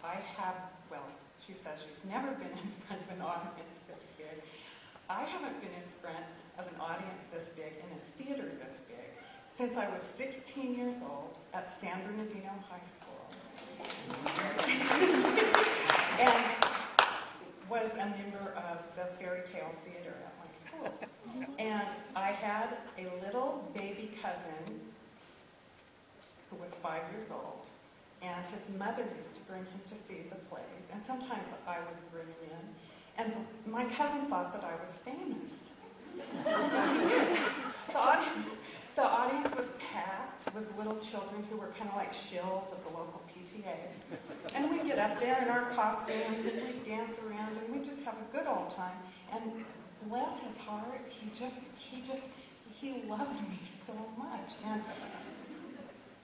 I have, well, she says she's never been in front of an audience this big. I haven't been in front of an audience this big in a theater this big since I was 16 years old at San Bernardino High School. And was a member of the Fairy Tale Theater at my school. And I had a little baby cousin who was 5 years old, and his mother used to bring him to see the plays, and sometimes I would bring him in. And my cousin thought that I was famous. He did. The audience was packed with little children who were kind of like shills of the local PTA. And we'd get up there in our costumes, and we'd dance around, and we'd just have a good old time. And bless his heart, he loved me so much. And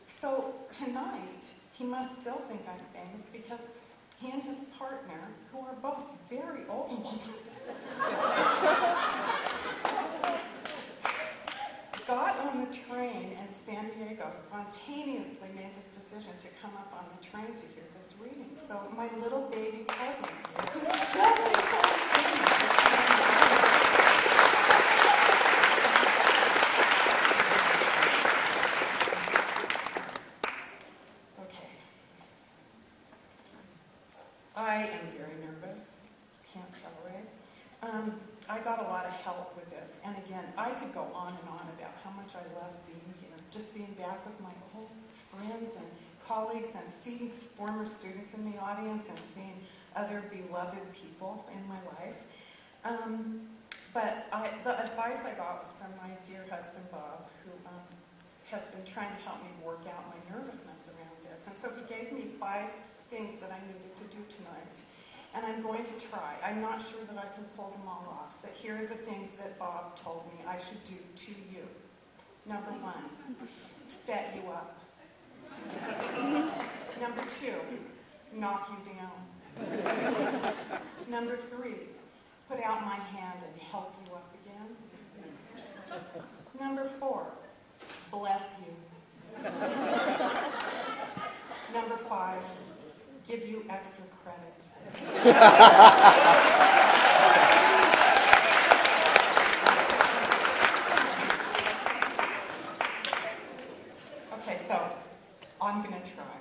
so tonight, he must still think I'm famous because he and his partner, who are both very old, got on the train in San Diego, spontaneously made this decision to come up on the train to hear this reading. So my little baby cousin, who still thinks I'm famous, I am very nervous. Can't tell, right? I got a lot of help with this. And again, I could go on and on about how much I love being here. Just being back with my old friends and colleagues and seeing former students in the audience and seeing other beloved people in my life. But the advice I got was from my dear husband, Bob, who has been trying to help me work out my nervousness around this. And so he gave me 5 things that I needed to do tonight. And I'm going to try. I'm not sure that I can pull them all off, but here are the things that Bob told me I should do to you. Number 1, set you up. Number 2, knock you down. Number 3, put out my hand and help you up again. Number 4, bless you. Number 5, give you extra credit. Okay, so I'm going to try.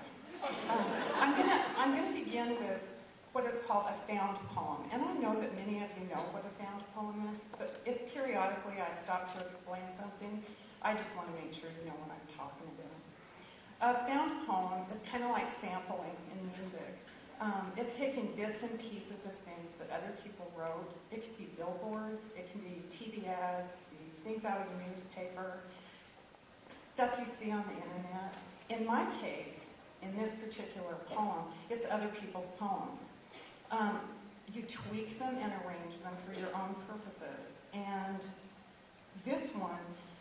I'm going to begin with what is called a found poem. And I know that many of you know what a found poem is, but if periodically I stop to explain something, I just want to make sure you know what I'm talking about. A found poem is kind of like sampling in music. It's taking bits and pieces of things that other people wrote. It could be billboards, it can be TV ads, it can be things out of the newspaper, stuff you see on the internet. In my case, in this particular poem, it's other people's poems. You tweak them and arrange them for your own purposes. And this one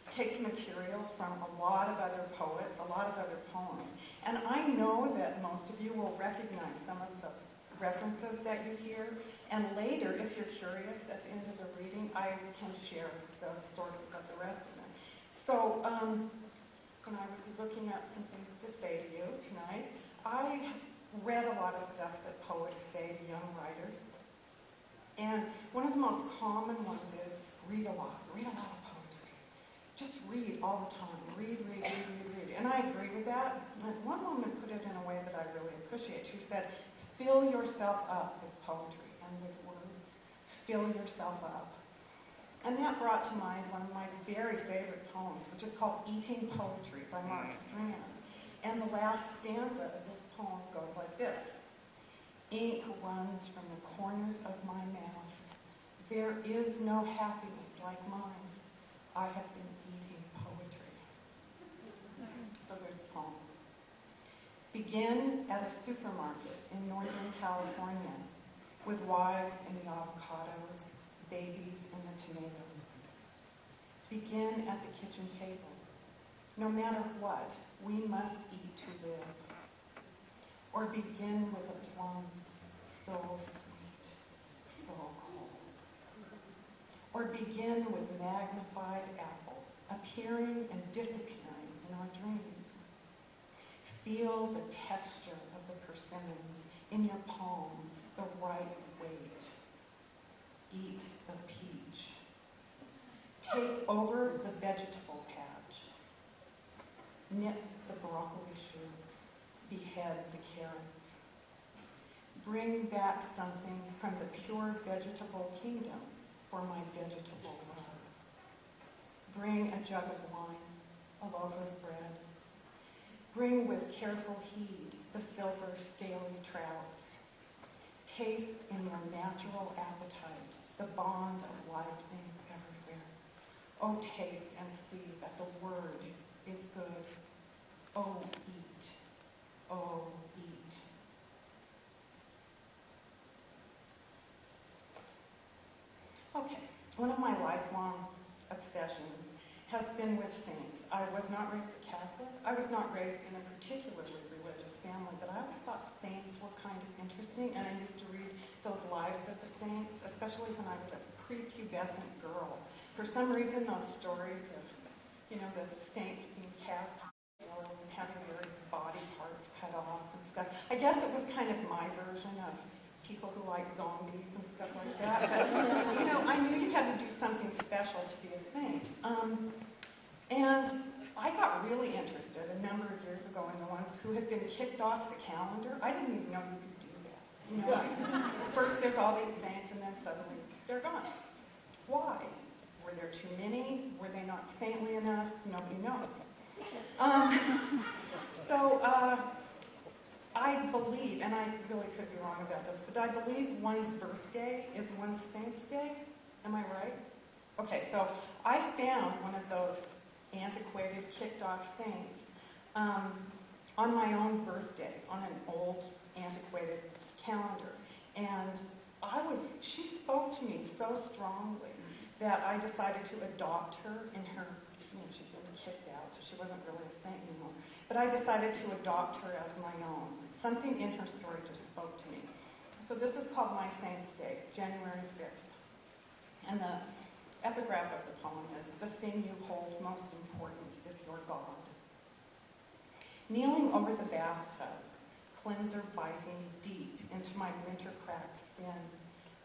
takes material from a lot of other poets, a lot of other poems. And I know that most of you will recognize some of the references that you hear. And later, if you're curious, at the end of the reading, I can share the sources of the rest of them. So, when I was looking at some things to say to you tonight, I read a lot of stuff that poets say to young writers. And one of the most common ones is read a lot of poetry. Just read all the time. Read. And I agree with that. And one woman put it in a way that I really appreciate. She said, fill yourself up with poetry and with words. Fill yourself up. And that brought to mind one of my very favorite poems, which is called Eating Poetry by Mark Strand. And the last stanza of this poem goes like this. Ink runs from the corners of my mouth. There is no happiness like mine. I have been eating poetry. So there's the poem. Begin at a supermarket in Northern California with wives in the avocados, babies in the tomatoes. Begin at the kitchen table. No matter what, we must eat to live. Or begin with the plums, so sweet, so cold. Or begin with magnified apples, appearing and disappearing in our dreams. Feel the texture of the persimmons in your palm, the right weight. Eat the peach. Take over the vegetable patch. Knit the broccoli shoots. Behead the carrots. Bring back something from the pure vegetable kingdom for my vegetable love. Bring a jug of wine, a loaf of bread. Bring with careful heed the silver scaly trouts. Taste in your natural appetite the bond of live things everywhere. Oh, taste and see that the word is good. Oh, eat. Oh, eat. Okay, one of my lifelong obsessions has been with saints. I was not raised a Catholic. I was not raised in a particularly religious family, but I always thought saints were kind of interesting, and I used to read those lives of the saints, especially when I was a prepubescent girl. For some reason, those stories of, the saints being cast on hills and having various body parts cut off and stuff. I guess it was kind of my version of people who like zombies and stuff like that. But, I knew you had to do something special to be a saint. And I got really interested a number of years ago in the ones who had been kicked off the calendar. I didn't even know you could do that. First there's all these saints, and then suddenly they're gone. Why? Were there too many? Were they not saintly enough? Nobody knows. I believe, and I really could be wrong about this, but I believe one's birthday is one's saint's day. Am I right? Okay, so I found one of those antiquated, kicked-off saints on my own birthday, on an old, antiquated calendar. And she spoke to me so strongly that I decided to adopt her in her, she'd been kicked out, so she wasn't really a saint anymore. But I decided to adopt her as my own. Something in her story just spoke to me. So this is called My Saint's Day, January 5th. And the epigraph of the poem is, "The thing you hold most important is your God." Kneeling over the bathtub, cleanser biting deep into my winter-cracked skin,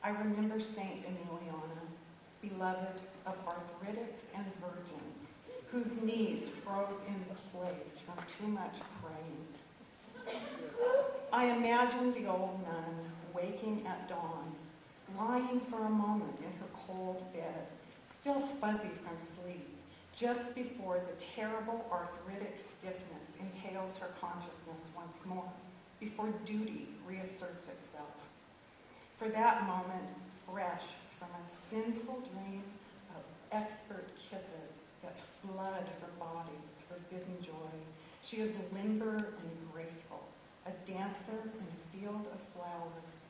I remember Saint Emiliana, beloved of arthritics and virgins, whose knees froze in place from too much praying. I imagined the old nun waking at dawn, lying for a moment in her cold bed, still fuzzy from sleep, just before the terrible arthritic stiffness impales her consciousness once more, before duty reasserts itself. For that moment, fresh from a sinful dream of expert kisses that flood her body with forbidden joy, she is limber and graceful, a dancer in a field of flowers,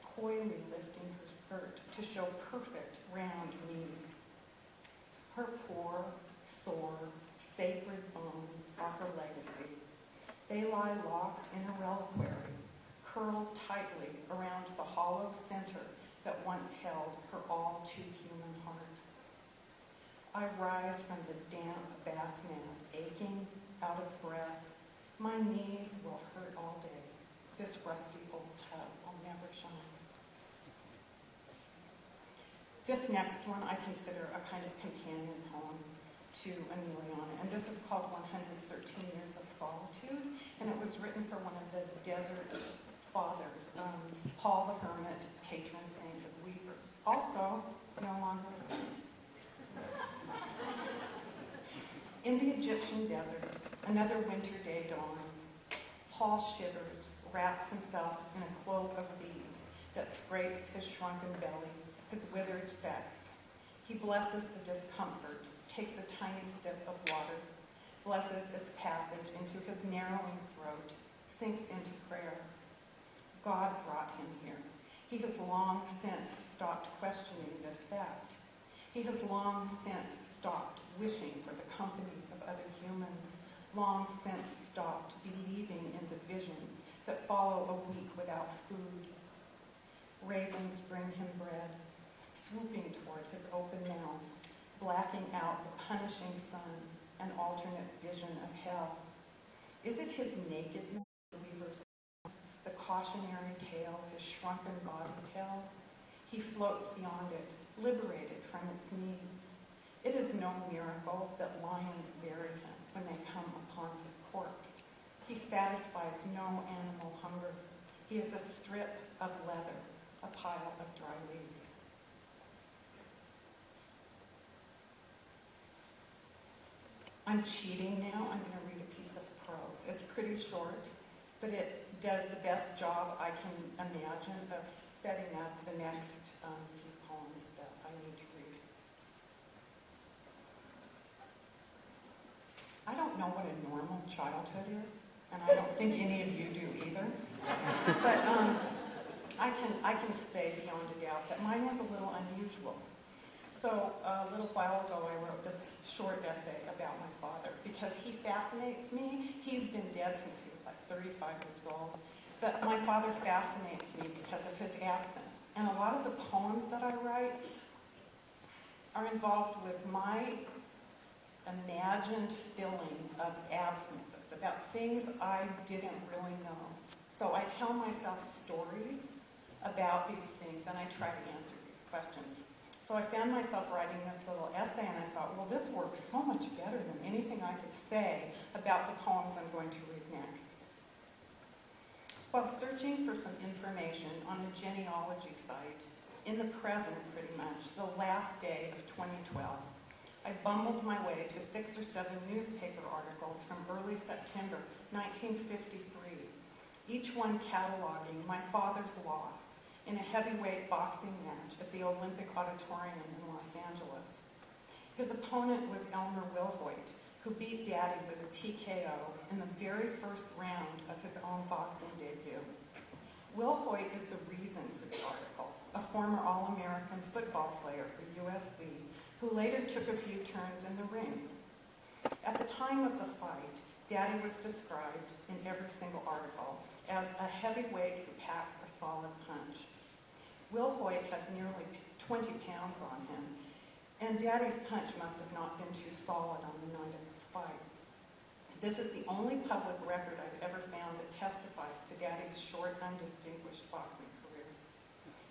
coyly lifting her skirt to show perfect round knees. Her poor, sore, sacred bones are her legacy. They lie locked in a reliquary, curled tightly around the hollow center that once held her all-too-human heart. I rise from the damp bath mat, aching, out of breath. My knees will hurt all day. This rusty old tub will never shine. This next one I consider a kind of companion poem to Emiliana, and this is called 113 Years of Solitude, and it was written for one of the desert fathers, Paul the Hermit, patron saint of weavers, also no longer a saint. In the Egyptian desert, another winter day dawns. Paul shivers, wraps himself in a cloak of leaves that scrapes his shrunken belly, his withered sex. He blesses the discomfort, takes a tiny sip of water, blesses its passage into his narrowing throat, sinks into prayer. God brought him here. He has long since stopped questioning this fact. He has long since stopped wishing for the company of other humans, long since stopped believing in the visions that follow a week without food. Ravens bring him bread, swooping toward his open mouth, blacking out the punishing sun, an alternate vision of hell. Is it his nakedness the weaver's the cautionary tale his shrunken body tells? He floats beyond it, liberated from its needs. It is no miracle that lions bury him when they come upon his corpse. He satisfies no animal hunger. He is a strip of leather, a pile of dry leaves. I'm cheating now. I'm going to read a piece of prose. It's pretty short, but it does the best job I can imagine of setting up the next few poems that I need to read. I don't know what a normal childhood is, and I don't think any of you do either. But I can say beyond a doubt that mine was a little unusual. So a little while ago, I wrote this short essay about my father because he fascinates me. He's been dead since he was like 35 years old. But my father fascinates me because of his absence. And a lot of the poems that I write are involved with my imagined filling of absences, about things I didn't really know. So I tell myself stories about these things, and I try to answer these questions. So I found myself writing this little essay, and I thought, well, this works so much better than anything I could say about the poems I'm going to read next. While searching for some information on a genealogy site, in the present pretty much, the last day of 2012, I bumbled my way to 6 or 7 newspaper articles from early September 1953, each one cataloging my father's loss in a heavyweight boxing match at the Olympic Auditorium in Los Angeles. His opponent was Elmer Wilhoit, who beat Daddy with a TKO in the very first round of his own boxing debut. Wilhoit is the reason for the article, a former All-American football player for USC, who later took a few turns in the ring. At the time of the fight, Daddy was described in every single article as a heavyweight who packs a solid punch. Wilhoit had nearly 20 pounds on him, and Daddy's punch must have not been too solid on the night of the fight. This is the only public record I've ever found that testifies to Daddy's short, undistinguished boxing career.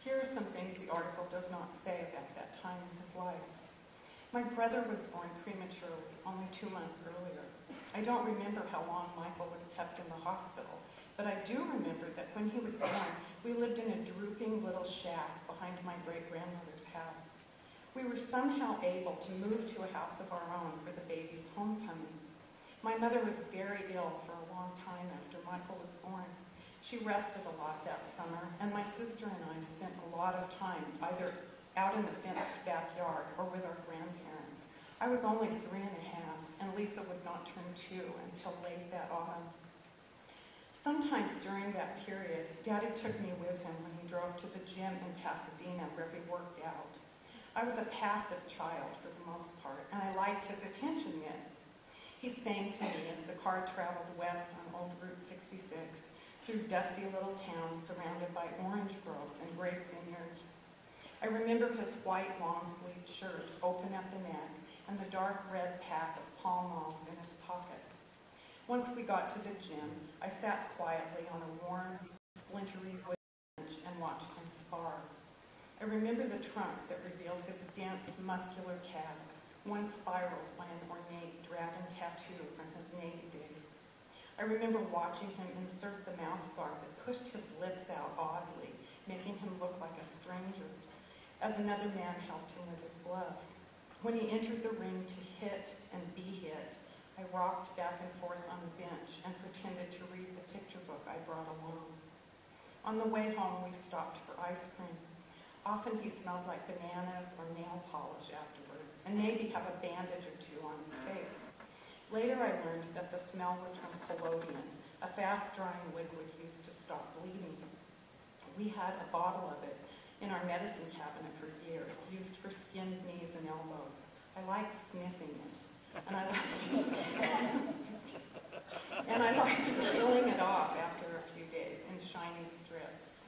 Here are some things the article does not say about that time in his life. My brother was born prematurely, only 2 months earlier. I don't remember how long Michael was kept in the hospital, but I do remember that when he was born, we lived in a drooping little shack behind my great-grandmother's house. We were somehow able to move to a house of our own for the baby's homecoming. My mother was very ill for a long time after Michael was born. She rested a lot that summer, and my sister and I spent a lot of time either out in the fenced backyard or with our grandparents. I was only 3 and a half, and Lisa would not turn 2 until late that autumn. Sometimes during that period, Daddy took me with him when he drove to the gym in Pasadena where he worked out. I was a passive child for the most part, and I liked his attention then. He sang to me as the car traveled west on Old Route 66 through dusty little towns surrounded by orange groves and grape vineyards. I remember his white long-sleeved shirt open at the neck and the dark red pack of Pall Malls in his pocket. Once we got to the gym, I sat quietly on a worn, splintery wood bench and watched him spar. I remember the trunks that revealed his dense, muscular calves, one spiraled by an ornate dragon tattoo from his Navy days. I remember watching him insert the mouthguard that pushed his lips out oddly, making him look like a stranger, as another man helped him with his gloves. When he entered the ring to hit and be hit, I rocked back and forth on the bench and pretended to read the picture book I brought along. On the way home, we stopped for ice cream. Often he smelled like bananas or nail polish afterwards, and maybe have a bandage or 2 on his face. Later I learned that the smell was from collodion, a fast-drying liquid used to stop bleeding. We had a bottle of it in our medicine cabinet for years, used for skinned knees and elbows. I liked sniffing it, and I liked peeling it off after a few days in shiny strips.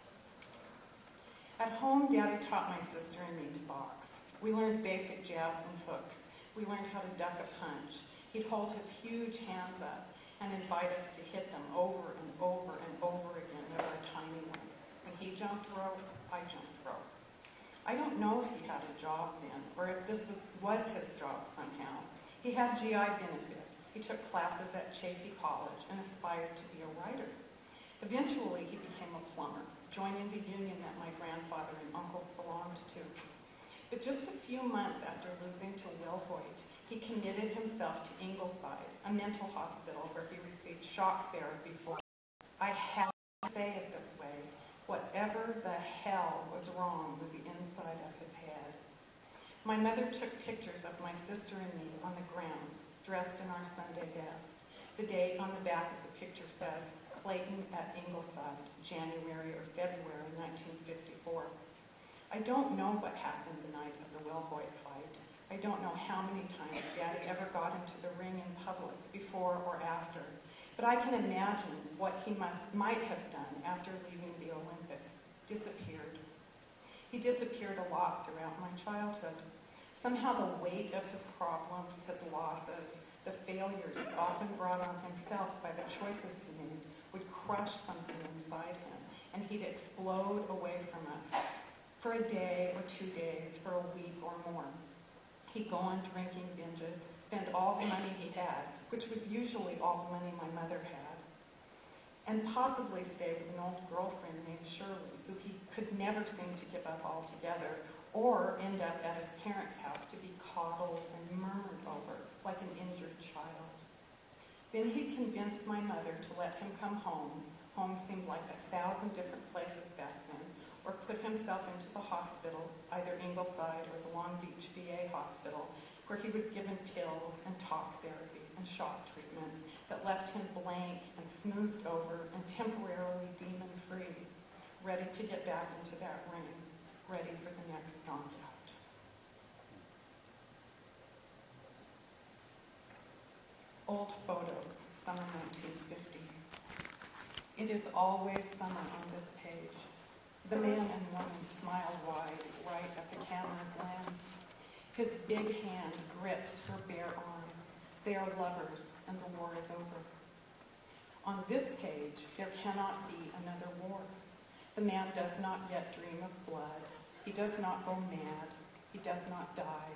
At home, Daddy taught my sister and me to box. We learned basic jabs and hooks. We learned how to duck a punch. He'd hold his huge hands up, and invite us to hit them over and over and over again with our tiny ones. When he jumped rope, I jumped rope. I don't know if he had a job then, or if this was his job somehow. He had GI benefits. He took classes at Chaffey College and aspired to be a writer. Eventually, he became a plumber, joining the union that my grandfather and uncles belonged to. But just a few months after losing to Will Hoyt, he committed himself to Ingleside, a mental hospital where he received shock therapy for. I have to say it this way, whatever the hell was wrong with the inside of his head. My mother took pictures of my sister and me on the grounds, dressed in our Sunday best. The date on the back of the picture says, Clayton at Ingleside, January or February 1954. I don't know what happened the night of the Will Hoyt fight. I don't know how many times Daddy ever got into the ring in public, before or after. But I can imagine what he might have done after leaving the Olympic. Disappeared. He disappeared a lot throughout my childhood. Somehow the weight of his problems, his losses, the failures he often brought on himself by the choices he made would crush something inside him, and he'd explode away from us for a day or 2 days, for a week or more. He'd go on drinking binges, spend all the money he had, which was usually all the money my mother had, and possibly stay with an old girlfriend named Shirley, who he could never seem to give up altogether, or end up at his parents' house to be coddled and murmured over like an injured child. Then he'd convince my mother to let him come home. Home seemed like 1,000 different places back then, or put himself into the hospital, either Ingleside or the Long Beach VA hospital, where he was given pills and talk therapy and shock treatments that left him blank and smoothed over and temporarily demon-free, ready to get back into that ring, ready for the next knockout. Old photos, summer 1950. It is always summer on this page. The man and woman smile wide, right at the camera's lens. His big hand grips her bare arm. They are lovers, and the war is over. On this page, there cannot be another war. The man does not yet dream of blood. He does not go mad. He does not die.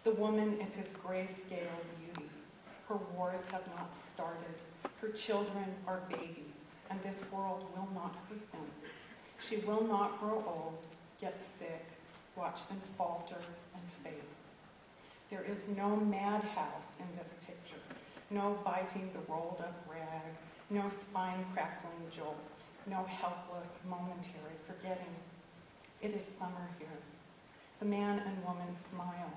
The woman is his gray-scale beauty. Her wars have not started. Her children are babies, and this world will not hurt them. She will not grow old, get sick, watch them falter and fail. There is no madhouse in this picture, no biting the rolled-up rag, no spine-crackling jolts, no helpless, momentary forgetting. It is summer here. The man and woman smile.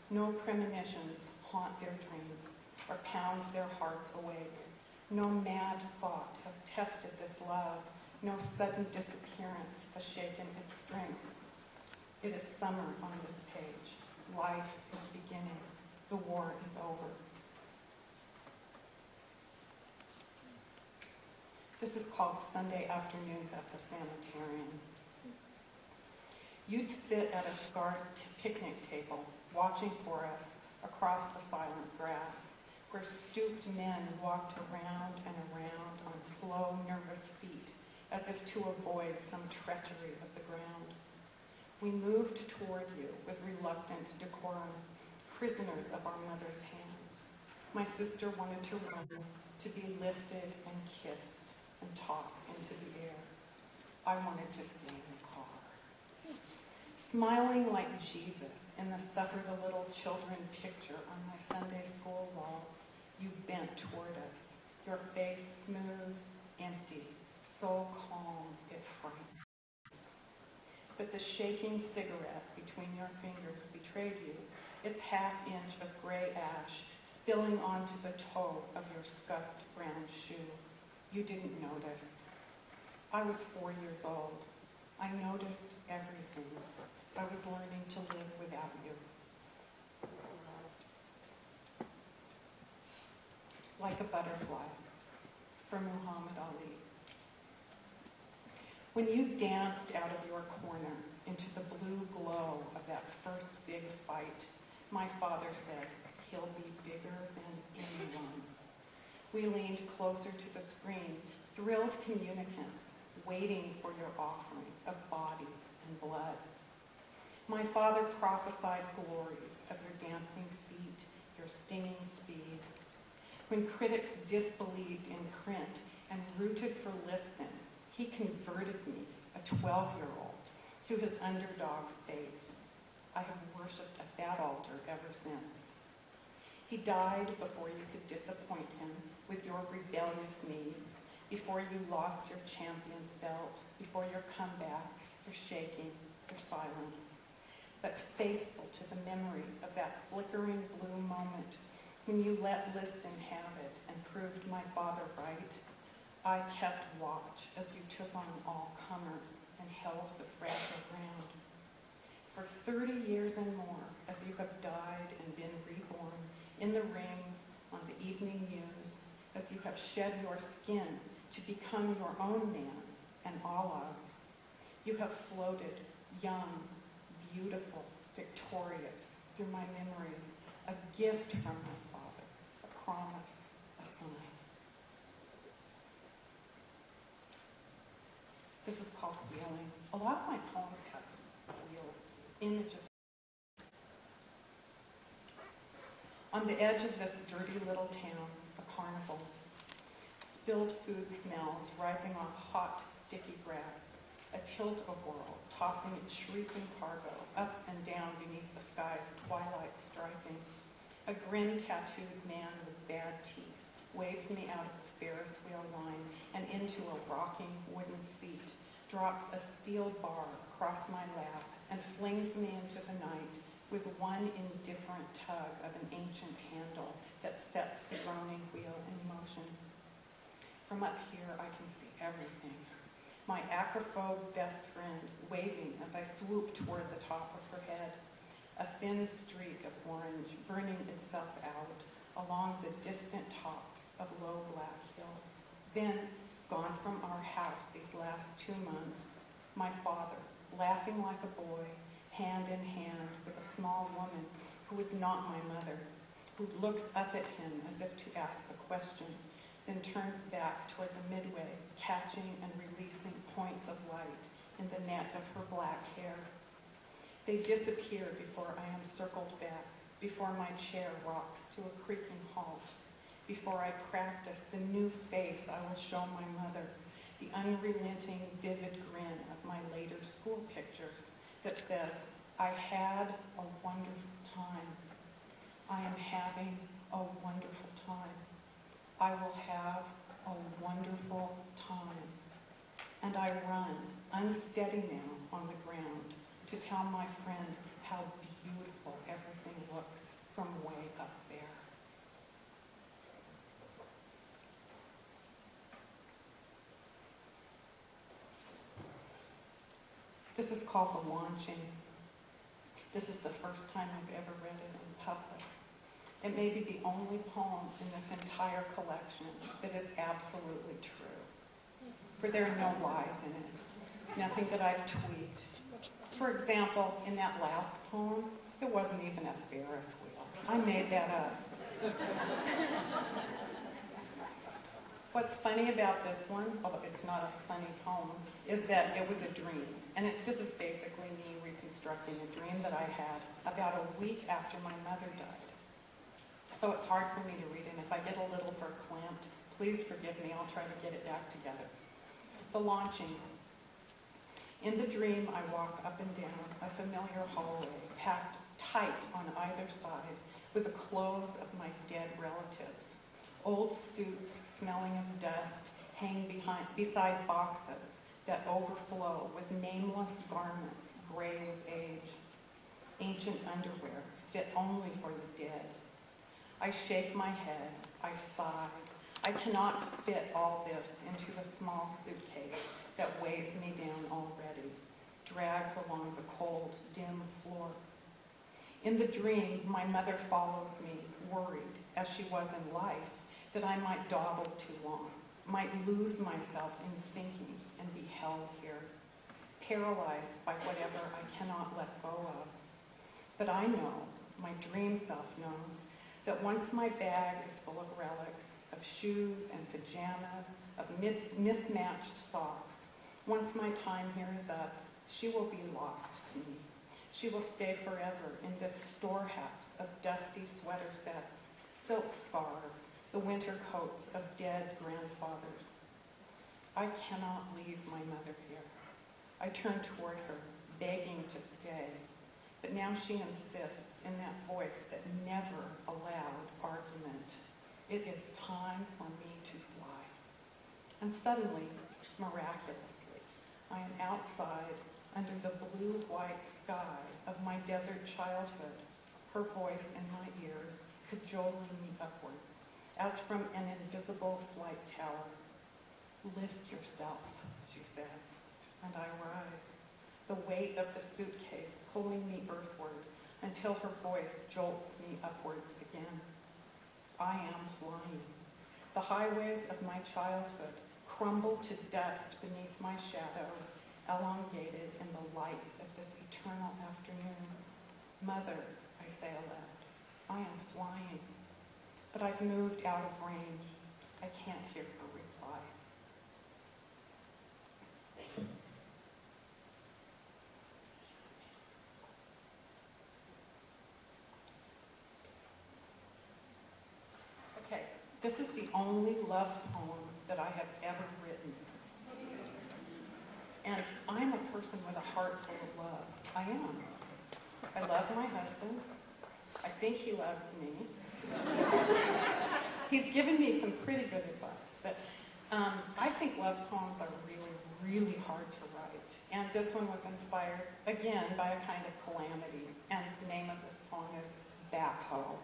No premonitions haunt their dreams or pound their hearts awake. No mad thought has tested this love. No sudden disappearance has shaken its strength. It is summer on this page. Life is beginning. The war is over. This is called Sunday Afternoons at the Sanitarium. You'd sit at a scarred picnic table, watching for us across the silent grass, where stooped men walked around and around on slow, nervous feet, as if to avoid some treachery of the ground. We moved toward you with reluctant decorum, prisoners of our mother's hands. My sister wanted to run, to be lifted and kissed and tossed into the air. I wanted to stay in the car. Smiling like Jesus in the Suffer the Little Children picture on my Sunday school wall, you bent toward us, your face smooth, empty, so calm it frightened. But the shaking cigarette between your fingers betrayed you, its half-inch of gray ash spilling onto the toe of your scuffed brown shoe. You didn't notice. I was 4 years old. I noticed everything. I was learning to live without you. Like a butterfly, from Muhammad Ali. When you danced out of your corner into the blue glow of that first big fight, my father said, he'll be bigger than anyone. We leaned closer to the screen, thrilled communicants, waiting for your offering of body and blood. My father prophesied glories of your dancing feet, your stinging speed. When critics disbelieved in print and rooted for Liston, he converted me, a 12-year-old, to his underdog faith. I have worshipped at that altar ever since. He died before you could disappoint him with your rebellious needs, before you lost your champion's belt, before your comebacks, your shaking, your silence. But faithful to the memory of that flickering blue moment when you let Liston have it and proved my father right, I kept watch as you took on all comers and held the fragile ground. For 30 years and more, as you have died and been reborn in the ring, on the evening news, as you have shed your skin to become your own man and Allah's, you have floated young, beautiful, victorious through my memories, a gift from my father, a promise, a sign. This is called wheeling. A lot of my poems have wheel images. On the edge of this dirty little town, a carnival. Spilled food smells rising off hot, sticky grass. A tilt-a-whirl, tossing its shrieking cargo up and down beneath the sky's twilight striping. A grim-tattooed man with bad teeth waves me out of the Ferris wheel line and into a rocking wooden seat, drops a steel bar across my lap, and flings me into the night with one indifferent tug of an ancient handle that sets the groaning wheel in motion. From up here, I can see everything. My acrophobe best friend waving as I swoop toward the top of her head, a thin streak of orange burning itself out along the distant tops of low black hills. Then, gone from our house these last 2 months, my father, laughing like a boy, hand in hand with a small woman who is not my mother, who looks up at him as if to ask a question, then turns back toward the midway, catching and releasing points of light in the net of her black hair. They disappear before I am circled back, before my chair rocks to a creaking halt, before I practice the new face I will show my mother, the unrelenting, vivid grin of my later school pictures that says, I had a wonderful time. I am having a wonderful time. I will have a wonderful time. And I run, unsteady now, on the ground to tell my friend how beautiful everything looks from way up there. This is called The Launching. This is the first time I've ever read it in public. It may be the only poem in this entire collection that is absolutely true. For there are no lies in it, nothing that I've tweaked. For example, in that last poem, it wasn't even a Ferris wheel. I made that up. What's funny about this one, although it's not a funny poem, is that it was a dream. And this is basically me reconstructing a dream that I had about a week after my mother died. So it's hard for me to read, and if I get a little verklempt, please forgive me, I'll try to get it back together. The Launching. In the dream, I walk up and down a familiar hallway, packed tight on either side with the clothes of my dead relatives. Old suits smelling of dust hang beside boxes that overflow with nameless garments gray with age. Ancient underwear fit only for the dead. I shake my head, I sigh. I cannot fit all this into the small suitcase that weighs me down already, drags along the cold, dim floor. In the dream, my mother follows me, worried, as she was in life, that I might dawdle too long, might lose myself in thinking and be held here, paralyzed by whatever I cannot let go of. But I know, my dream self knows, that once my bag is full of relics, of shoes and pajamas, of mismatched socks. Once my time here is up, she will be lost to me. She will stay forever in this storehouse of dusty sweater sets, silk scarves, the winter coats of dead grandfathers. I cannot leave my mother here. I turn toward her, begging to stay. But now she insists in that voice that never allowed argument. It is time for me to fly. And suddenly, miraculously, I am outside under the blue-white sky of my desert childhood, her voice in my ears, cajoling me upwards, as from an invisible flight tower. Lift yourself, she says, and I rise, the weight of the suitcase pulling me earthward until her voice jolts me upwards again. I am flying. The highways of my childhood crumble to dust beneath my shadow, elongated in the light of this eternal afternoon. Mother, I say aloud, I am flying. But I've moved out of range. I can't hear her reply. Excuse me. Okay, this is the only love poem that I have ever written. And I'm a person with a heart full of love. I am. I love my husband. I think he loves me. He's given me some pretty good advice, but I think love poems are really, really hard to write. And this one was inspired, again, by a kind of calamity. And the name of this poem is Backhoe.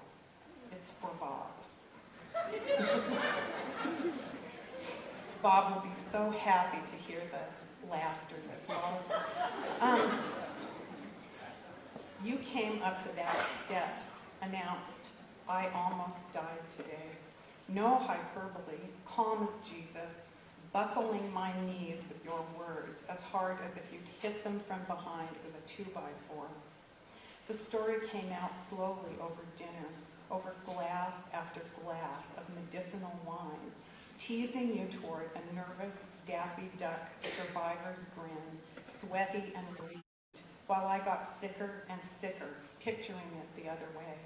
It's for Bob. Bob will be so happy to hear the laughter that followed. You came up the back steps, announced, I almost died today. No hyperbole, calm as Jesus, buckling my knees with your words, as hard as if you'd hit them from behind with a 2x4. The story came out slowly over dinner, over glass after glass of medicinal wine, teasing you toward a nervous Daffy Duck survivor's grin, sweaty and grieved, while I got sicker and sicker, picturing it the other way.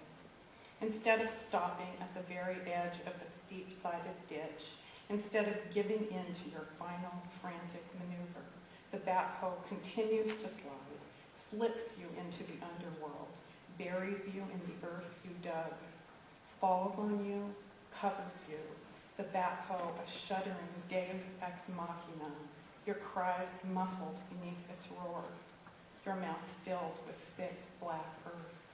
Instead of stopping at the very edge of the steep-sided ditch, instead of giving in to your final frantic maneuver, the backhoe continues to slide, flips you into the underworld, buries you in the earth you dug, falls on you, covers you, the backhoe a shuddering deus ex machina, your cries muffled beneath its roar, your mouth filled with thick black earth.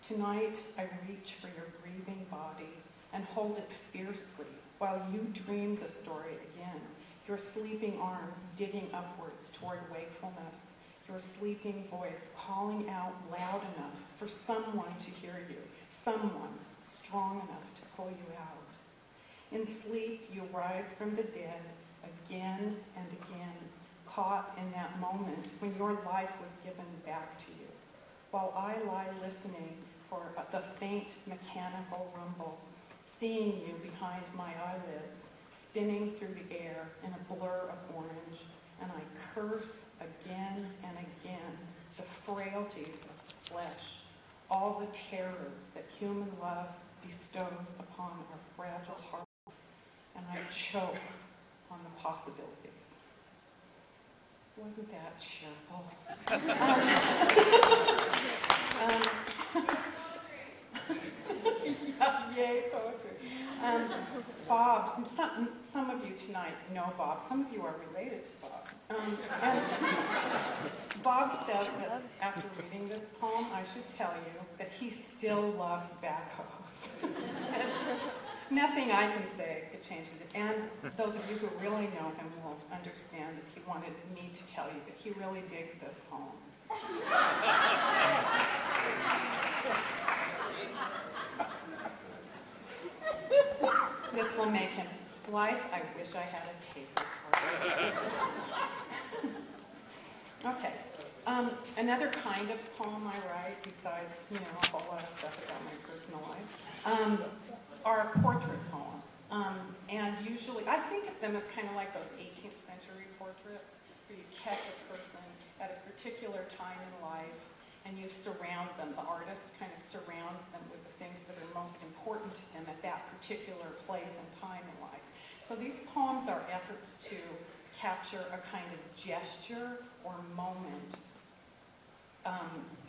Tonight, I reach for your breathing body and hold it fiercely while you dream the story again, your sleeping arms digging upwards toward wakefulness, your sleeping voice calling out loud enough for someone to hear you, someone strong enough to pull you out. In sleep, you rise from the dead again and again, caught in that moment when your life was given back to you, while I lie listening for the faint mechanical rumble, seeing you behind my eyelids, spinning through the air in a blur of orange, and I curse again and again the frailties of the flesh, all the terrors that human love bestows upon our fragile hearts, and I choke on the possibilities. Wasn't that cheerful? Yay, poetry. Bob, some of you tonight know Bob. Some of you are related to Bob. And Bob says that after reading this poem, I should tell you that he still loves backhoes. Nothing I can say could change it. And those of you who really know him will understand that he wanted me to tell you that he really digs this poem. This will make him blithe. I wish I had a tape recorder. Okay. Another kind of poem I write, besides, a whole lot of stuff about my personal life, are portrait poems. I think of them as kind of like those 18th century portraits where you catch a person at a particular time in life and you surround them. The artist kind of surrounds them with the things that are most important to them at that particular place and time in life. So these poems are efforts to capture a kind of gesture or moment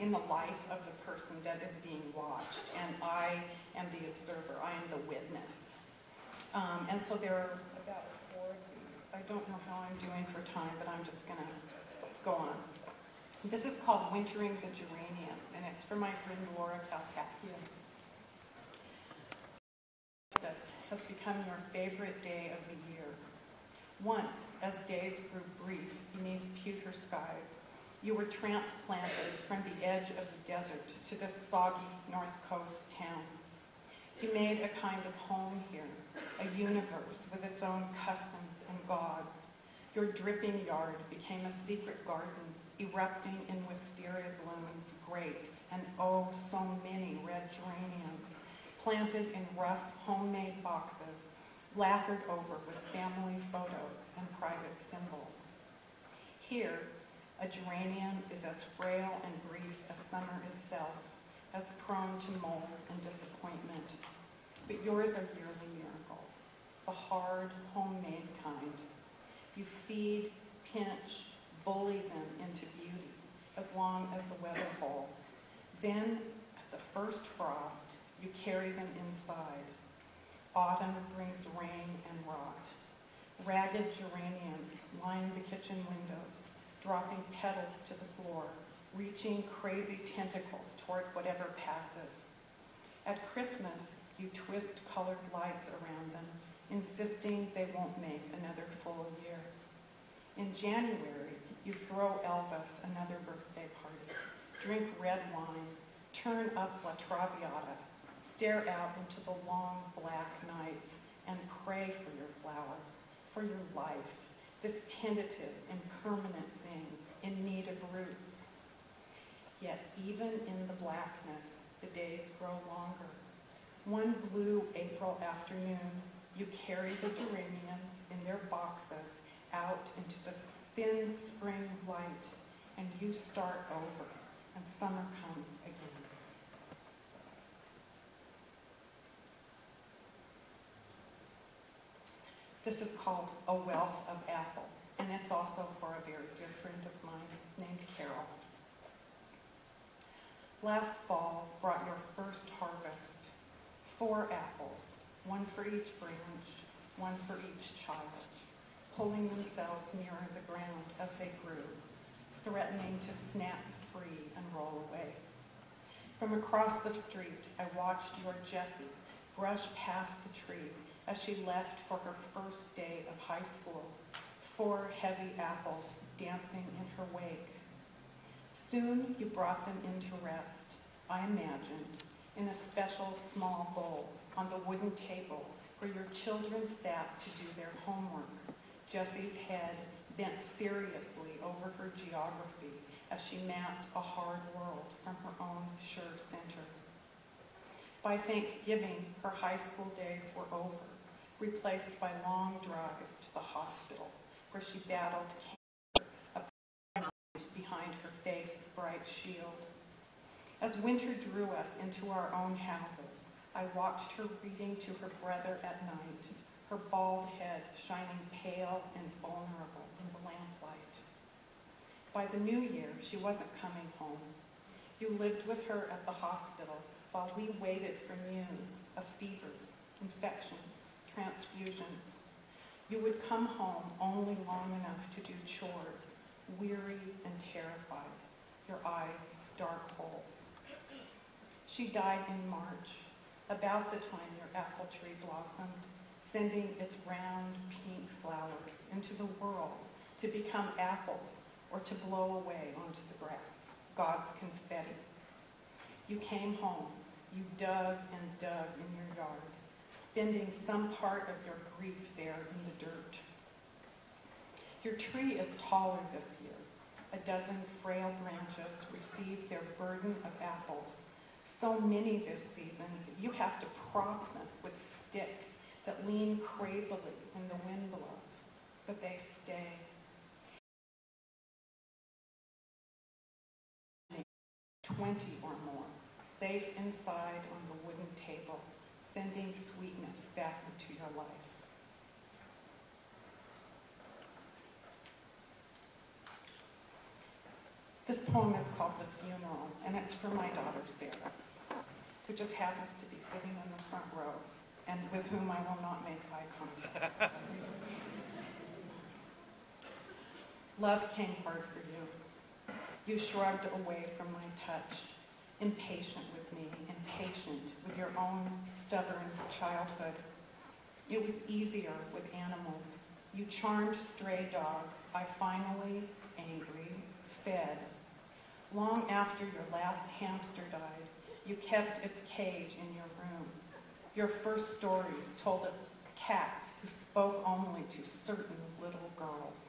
in the life of the person that is being watched. And I am the observer. I am the witness. And so there are about 4 of these. I don't know how I'm doing for time, but I'm just going to go on. This is called Wintering the Geraniums, and it's for my friend Laura Calcapia. This has become your favorite day of the year. Once, as days grew brief beneath pewter skies, you were transplanted from the edge of the desert to this soggy North Coast town. You made a kind of home here, a universe with its own customs and gods. Your dripping yard became a secret garden, erupting in wisteria blooms, grapes, and oh, so many red geraniums, planted in rough homemade boxes, lacquered over with family photos and private symbols. Here, a geranium is as frail and brief as summer itself, as prone to mold and disappointment. But yours are yearly miracles, the hard, homemade kind. You feed, pinch, bully them into beauty, as long as the weather holds. Then, at the first frost, you carry them inside. Autumn brings rain and rot. Ragged geraniums line the kitchen windows, dropping petals to the floor, reaching crazy tentacles toward whatever passes. At Christmas, you twist colored lights around them, insisting they won't make another full year. In January, you throw Elvis another birthday party, drink red wine, turn up La Traviata, stare out into the long black nights, and pray for your flowers, for your life, this tentative, impermanent thing in need of roots. Yet even in the blackness, the days grow longer. One blue April afternoon, you carry the geraniums in their boxes out into the thin spring light, and you start over, and summer comes again. This is called A Wealth of Apples, and it's also for a very dear friend of mine named Carol. Last fall brought your first harvest, 4 apples, one for each branch, one for each child, pulling themselves nearer the ground as they grew, threatening to snap free and roll away. From across the street, I watched your Jessie brush past the tree as she left for her first day of high school, 4 heavy apples dancing in her wake. Soon you brought them into rest, I imagined, in a special small bowl on the wooden table where your children sat to do their homework, Jessie's head bent seriously over her geography as she mapped a hard world from her own sure center. By Thanksgiving, her high school days were over, replaced by long drives to the hospital, where she battled cancer, a point behind her faith's bright shield. As winter drew us into our own houses, I watched her reading to her brother at night, her bald head shining pale and vulnerable in the lamplight. By the new year, she wasn't coming home. You lived with her at the hospital while we waited for news of fevers, infections, transfusions. You would come home only long enough to do chores, weary and terrified, your eyes dark holes. She died in March, about the time your apple tree blossomed, sending its round pink flowers into the world to become apples or to blow away onto the grass, God's confetti. You came home, you dug and dug in your yard, spending some part of your grief there in the dirt. Your tree is taller this year. A dozen frail branches receive their burden of apples, so many this season that you have to prop them with sticks that lean crazily when the wind blows, but they stay. 20 or more, safe inside on the wooden table, sending sweetness back into your life. This poem is called The Funeral, and it's for my daughter, Sarah, who just happens to be sitting in the front row, and with whom I will not make eye contact. Love came hard for you. You shrugged away from my touch, impatient with me, impatient with your own stubborn childhood. It was easier with animals. You charmed stray dogs. I finally, angry, fed. Long after your last hamster died, you kept its cage in your room. Your first stories told of cats who spoke only to certain little girls.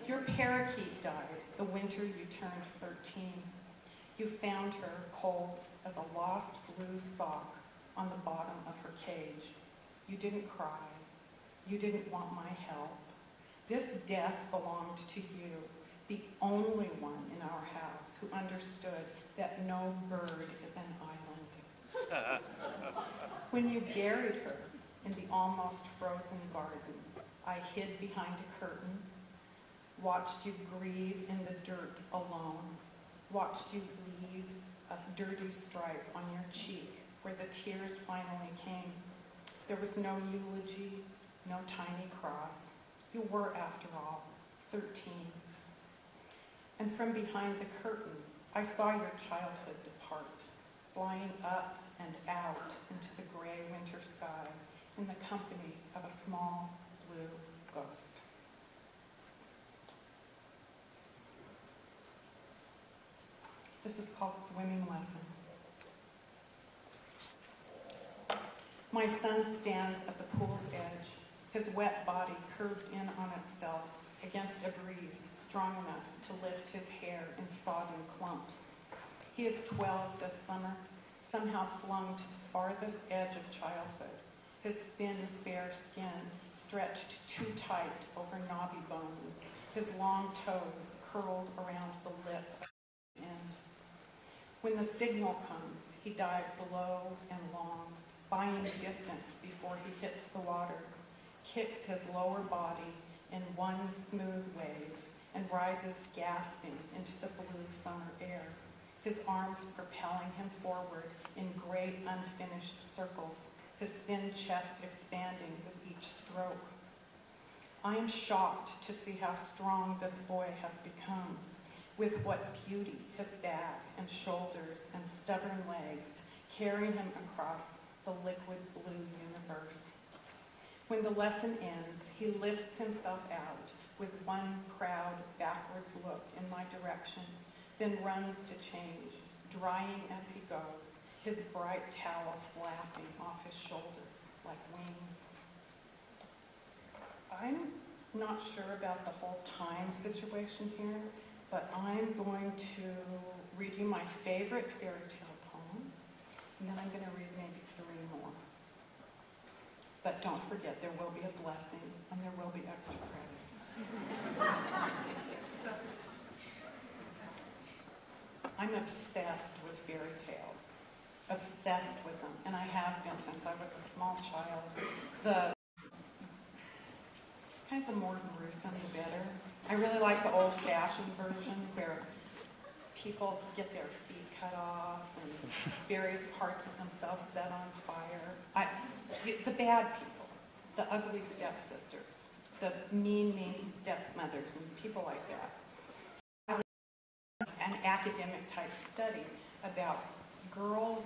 Your parakeet died the winter you turned 13. You found her cold as a lost blue sock on the bottom of her cage. You didn't cry. You didn't want my help. This death belonged to you, the only one in our house who understood that no bird is an island. When you buried her in the almost frozen garden, I hid behind a curtain, watched you grieve in the dirt alone, watched you leave a dirty stripe on your cheek where the tears finally came. There was no eulogy, no tiny cross. You were, after all, 13. And from behind the curtain, I saw your childhood depart, flying up and out into the gray winter sky in the company of a small blue ghost. This is called Swimming Lesson. My son stands at the pool's edge, his wet body curved in on itself against a breeze strong enough to lift his hair in sodden clumps. He is 12 this summer, somehow flung to the farthest edge of childhood, his thin, fair skin stretched too tight over knobby bones, his long toes curled around the lip end. When the signal comes, he dives low and long, buying distance before he hits the water, kicks his lower body in one smooth wave, and rises gasping into the blue summer air, his arms propelling him forward in great unfinished circles, his thin chest expanding with each stroke. I am shocked to see how strong this boy has become, with what beauty his back and shoulders and stubborn legs carry him across the liquid blue universe. When the lesson ends, he lifts himself out with one proud backwards look in my direction, then runs to change, drying as he goes, his bright towel flapping off his shoulders like wings. I'm not sure about the whole time situation here, but I'm going to read you my favorite fairy tale poem, and then I'm going to read maybe 3 more. But don't forget, there will be a blessing, and there will be extra credit. I'm obsessed with fairy tales. Obsessed with them, and I have been since I was a small child. The more gruesome, the better. I really like the old-fashioned version where people get their feet cut off and various parts of themselves set on fire. The bad people, the ugly stepsisters, the mean stepmothers, and people like that. An academic type study about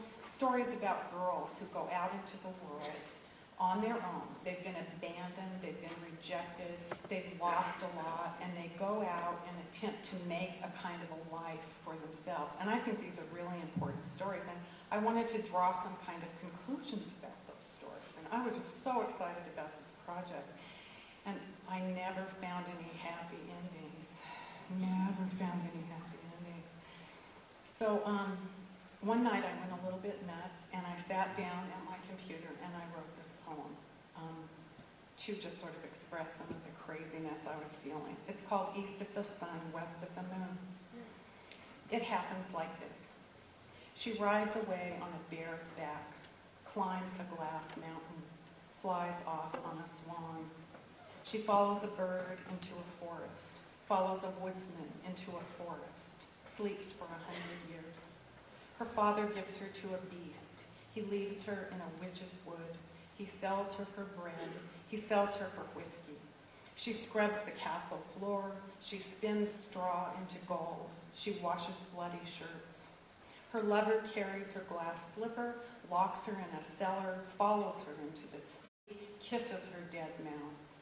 stories about girls who go out into the world on their own. They've been abandoned, they've been rejected, they've lost a lot, and they go out and attempt to make a kind of a life for themselves. And I think these are really important stories, and I wanted to draw some kind of conclusions about those stories. And I was so excited about this project, and I never found any happy endings. Never found any happy endings. So one night I went a little bit nuts, and I sat down at my computer and I wrote this poem. to just sort of express some of the craziness I was feeling. It's called East of the Sun, West of the Moon. It happens like this. She rides away on a bear's back, climbs a glass mountain, flies off on a swan. She follows a bird into a forest, follows a woodsman into a forest, sleeps for 100 years. Her father gives her to a beast. He leaves her in a witch's wood. He sells her for bread. He sells her for whiskey. She scrubs the castle floor. She spins straw into gold. She washes bloody shirts. Her lover carries her glass slipper, locks her in a cellar, follows her into the sea, kisses her dead mouth.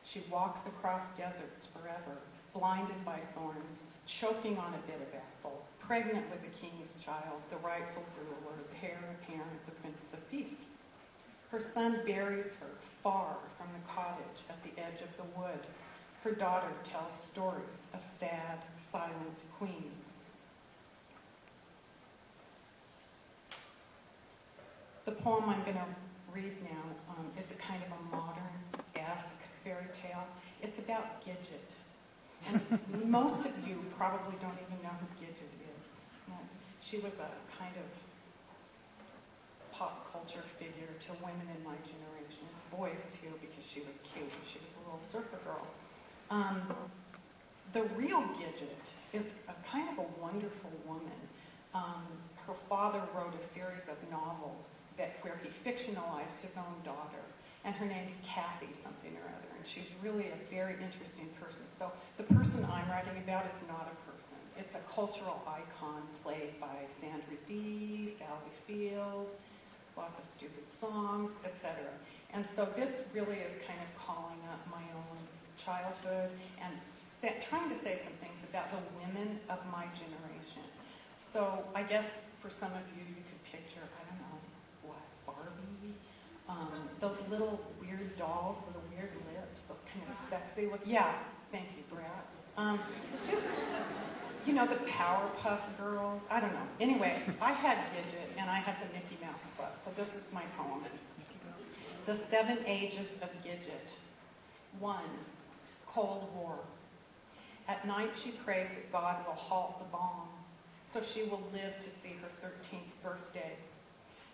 She walks across deserts forever, blinded by thorns, choking on a bit of apple, pregnant with the king's child, the rightful ruler, the heir apparent, the Prince of Peace. Her son buries her far from the cottage at the edge of the wood. Her daughter tells stories of sad, silent queens. The poem I'm going to read now is a kind of a modern-esque fairy tale. It's about Gidget. And most of you probably don't even know who Gidget is. She was a kind of pop culture figure to women in my generation, boys too, because she was cute. She was a little surfer girl. The real Gidget is a kind of a wonderful woman. Her father wrote a series of novels where he fictionalized his own daughter, and her name's Kathy something or other, and she's really a very interesting person. So the person I'm writing about is not a person. It's a cultural icon played by Sandra Dee, Sally Field, lots of stupid songs, etc. And so this really is kind of calling up my own childhood and trying to say some things about the women of my generation. So I guess for some of you, you could picture, I don't know, what, Barbie? Those little weird dolls with the weird lips, those kind of sexy look. Yeah, thank you, brats. Just, you know, the Powerpuff Girls. I don't know. Anyway, I had Gidget and I had the Mickey Mouse Club, so this is my poem. The 7 Ages of Gidget. 1. Cold War. At night she prays that God will halt the bomb, so she will live to see her 13th birthday.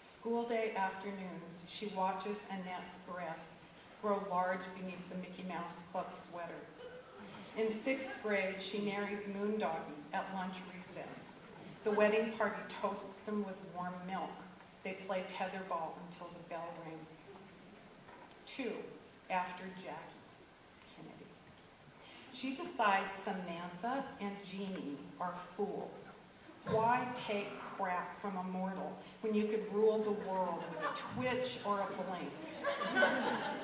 School day afternoons, she watches Annette's breasts grow large beneath the Mickey Mouse Club sweater. In 6th grade, she marries Moondoggie at lunch recess. The wedding party toasts them with warm milk. They play tetherball until the bell rings. 2. After Jackie Kennedy. She decides Samantha and Jeannie are fools. Why take crap from a mortal when you could rule the world with a twitch or a blink?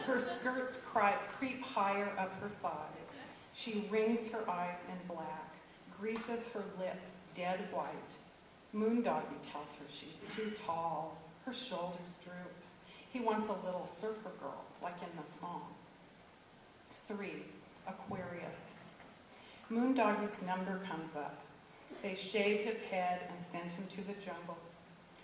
Her skirts creep higher up her thighs. She wrings her eyes in black, greases her lips dead white. Moondoggie tells her she's too tall. Her shoulders droop. He wants a little surfer girl, like in the song. 3. Aquarius. Moondoggie's number comes up. They shave his head and send him to the jungle.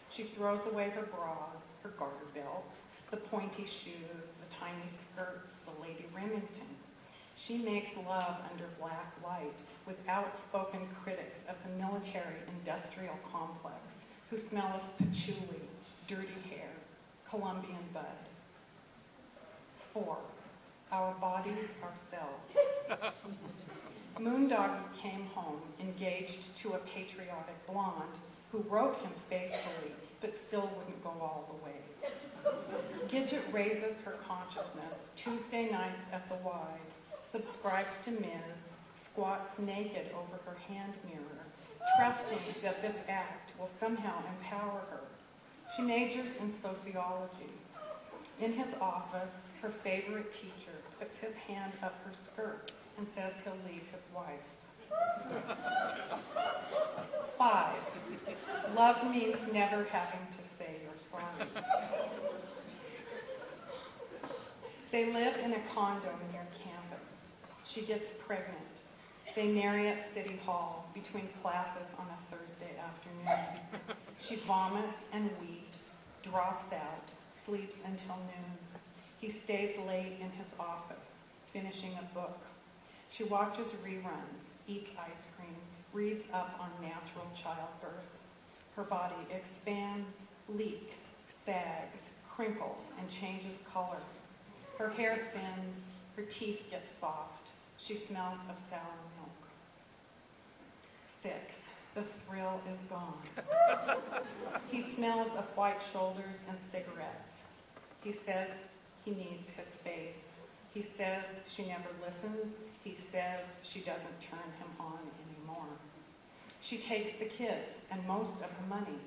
She throws away her bras, her garter belts, the pointy shoes, the tiny skirts, the Lady Remington. She makes love under black light with outspoken critics of the military-industrial complex who smell of patchouli, dirty hair, Colombian bud. 4. Our bodies ourselves. Moondoggie came home engaged to a patriotic blonde who wrote him faithfully but still wouldn't go all the way. Gidget raises her consciousness Tuesday nights at the Y, subscribes to Ms., squats naked over her hand mirror, trusting that this act will somehow empower her. She majors in sociology. In his office, her favorite teacher puts his hand up her skirt and says he'll leave his wife. 5. Love means never having to say you're sorry. They live in a condo near campus. She gets pregnant. They marry at City Hall between classes on a Thursday afternoon. She vomits and weeps, drops out, sleeps until noon. He stays late in his office, finishing a book. She watches reruns, eats ice cream, reads up on natural childbirth. Her body expands, leaks, sags, crinkles, and changes color. Her hair thins, her teeth get soft. She smells of sour milk. 6. The thrill is gone. He smells of white shoulders and cigarettes. He says he needs his space. He says she never listens. He says she doesn't turn him on anymore. She takes the kids and most of the money.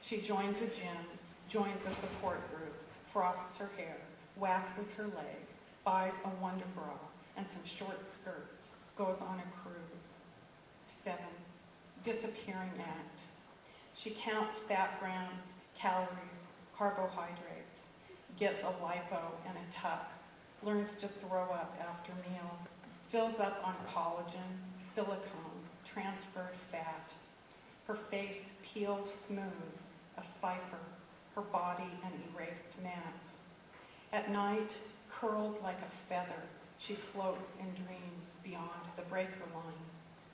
She joins a gym, joins a support group, frosts her hair, waxes her legs, buys a Wonder Bra and some short skirts, goes on a cruise. 7. Disappearing act. She counts fat grams, calories, carbohydrates, gets a lipo and a tuck, learns to throw up after meals, fills up on collagen, silicone, transferred fat. Her face peeled smooth, a cipher, her body an erased map. At night, curled like a feather, she floats in dreams beyond the breaker line.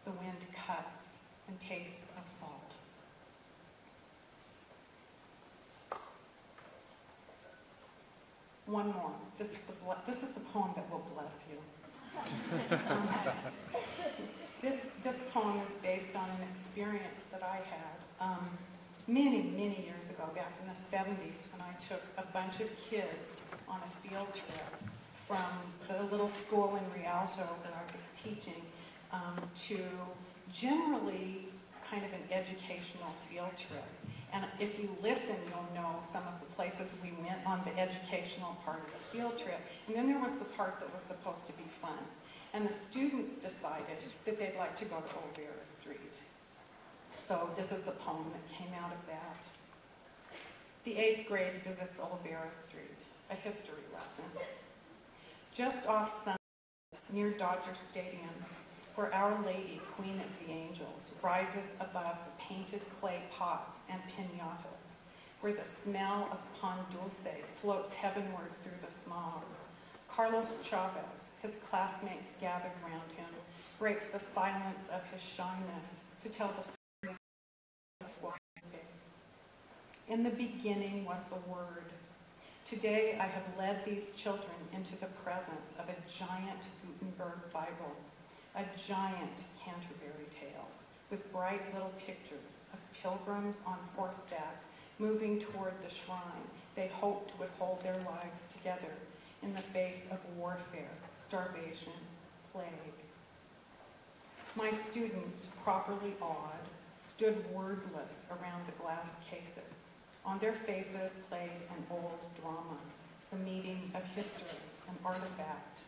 The wind cuts and tastes of salt. One more. This is the poem that will bless you. This poem is based on an experience that I had many, many years ago, back in the 70s, when I took a bunch of kids on a field trip from the little school in Rialto where I was teaching to generally kind of an educational field trip. And if you listen, you'll know some of the places we went on the educational part of the field trip. And then there was the part that was supposed to be fun. And the students decided that they'd like to go to Olvera Street. So this is the poem that came out of that. The 8th grade visits Olvera Street, a history lesson. Just off Sunset, near Dodger Stadium, where Our Lady, Queen of the Angels, rises above the painted clay pots and piñatas, where the smell of pan dulce floats heavenward through the smog. Carlos Chavez, his classmates gathered round him, breaks the silence of his shyness to tell the story of Guadalupe. In the beginning was the Word. Today I have led these children into the presence of a giant Gutenberg Bible, a giant Canterbury Tales, with bright little pictures of pilgrims on horseback moving toward the shrine they hoped would hold their lives together in the face of warfare, starvation, plague. My students, properly awed, stood wordless around the glass cases. On their faces played an old drama, the meeting of history, an artifact.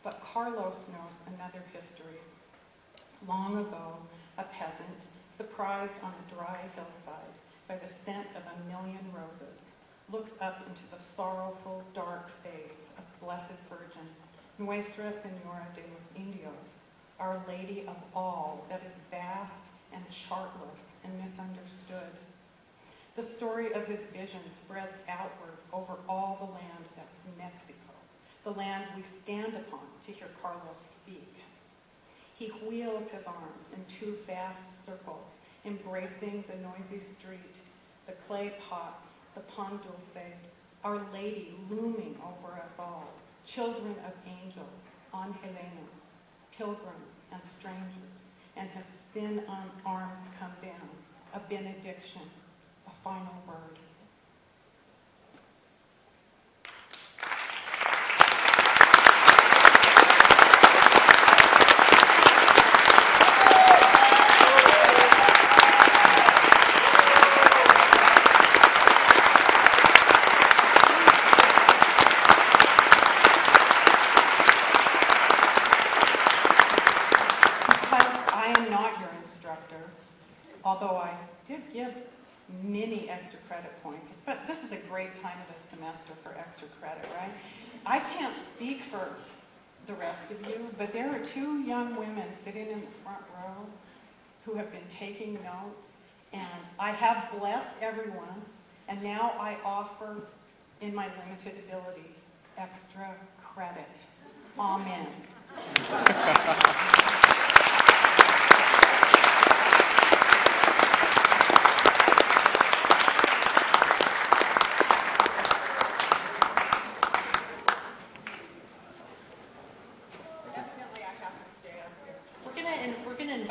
But Carlos knows another history. Long ago, a peasant, surprised on a dry hillside by the scent of 1,000,000 roses, looks up into the sorrowful, dark face of Blessed Virgin, Nuestra Señora de los Indios, Our Lady of all that is vast and chartless and misunderstood. The story of his vision spreads outward over all the land that was Mexico, the land we stand upon to hear Carlos speak. He wheels his arms in 2 vast circles, embracing the noisy street, the clay pots, the pan dulce, Our Lady looming over us all, children of angels, angelenos, pilgrims and strangers, and his thin arms come down, a benediction, a final word. Although I did give many extra credit points, but this is a great time of the semester for extra credit, right? I can't speak for the rest of you, but there are 2 young women sitting in the front row who have been taking notes, and I have blessed everyone, and now I offer, in my limited ability, extra credit. Amen.